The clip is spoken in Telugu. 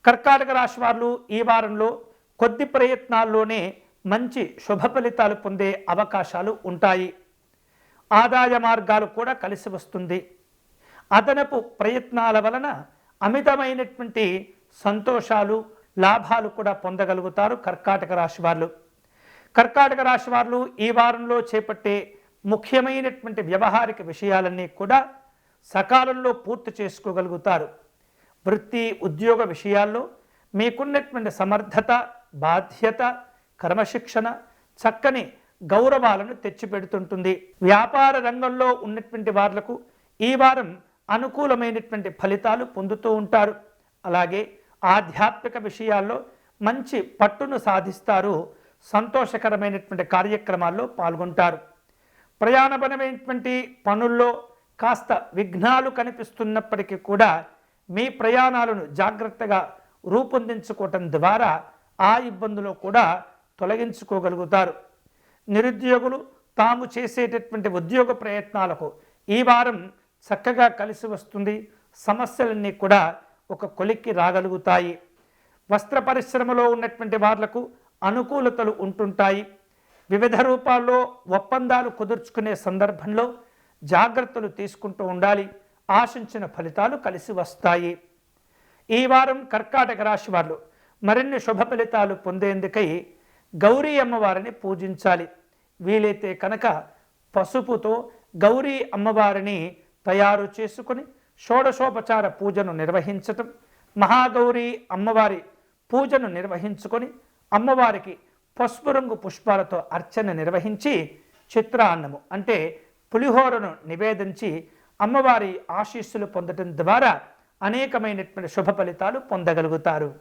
కర్కాటక రాశి వారు ఈ వారంలో కొద్ది ప్రయత్నాల్లోనే మంచి శుభ ఫలితాలు పొందే అవకాశాలు ఉంటాయి. ఆదాయ మార్గాలు కూడా కలిసి వస్తుంది. అదనపు ప్రయత్నాల వలన అమితమైనటువంటి సంతోషాలు, లాభాలు కూడా పొందగలుగుతారు కర్కాటక రాశి వాళ్ళు. కర్కాటక రాశి వాళ్ళు ఈ వారంలో చేపట్టే ముఖ్యమైనటువంటి వ్యవహారిక విషయాలన్నీ కూడా సకాలంలో పూర్తి చేసుకోగలుగుతారు. వృత్తి, ఉద్యోగ విషయాల్లో మీకున్నటువంటి సమర్థత, బాధ్యత, క్రమశిక్షణ చక్కని గౌరవాలను తెచ్చిపెడుతుంటుంది. వ్యాపార రంగంలో ఉన్నటువంటి వాళ్లకు ఈ వారం అనుకూలమైనటువంటి ఫలితాలు పొందుతూ ఉంటారు. అలాగే ఆధ్యాత్మిక విషయాల్లో మంచి పట్టును సాధిస్తారు. సంతోషకరమైనటువంటి కార్యక్రమాల్లో పాల్గొంటారు. ప్రయాణపరమైనటువంటి పనుల్లో కాస్త విఘ్నాలు కనిపిస్తున్నప్పటికీ కూడా మీ ప్రయాణాలను జాగ్రత్తగా రూపొందించుకోవటం ద్వారా ఆ ఇబ్బందులు కూడా తొలగించుకోగలుగుతారు. నిరుద్యోగులు తాము చేసేటటువంటి ఉద్యోగ ప్రయత్నాలకు ఈ వారం చక్కగా కలిసి వస్తుంది. సమస్యలన్నీ కూడా ఒక కొలిక్కి రాగలుగుతాయి. వస్త్ర పరిశ్రమలో ఉన్నటువంటి వాళ్లకు అనుకూలతలు ఉంటుంటాయి. వివిధ రూపాల్లో ఒప్పందాలు కుదుర్చుకునే సందర్భంలో జాగ్రత్తలు తీసుకుంటూ ఉండాలి. ఆశించిన ఫలితాలు కలిసి వస్తాయి. ఈ వారం కర్కాటక రాశి వారు మరిన్ని శుభ ఫలితాలు పొందేందుకై గౌరీ అమ్మవారిని పూజించాలి. వీలైతే కనుక పసుపుతో గౌరీ అమ్మవారిని తయారు చేసుకుని షోడశోపచార పూజను నిర్వహించటం, మహాగౌరీ అమ్మవారి పూజను నిర్వహించుకొని అమ్మవారికి పసుపు రంగు పుష్పాలతో అర్చన నిర్వహించి చిత్రాన్నము అంటే పులిహోరను నివేదించి అమ్మవారి ఆశీస్సులు పొందడం ద్వారా అనేకమైనటువంటి శుభ ఫలితాలు పొందగలుగుతారు.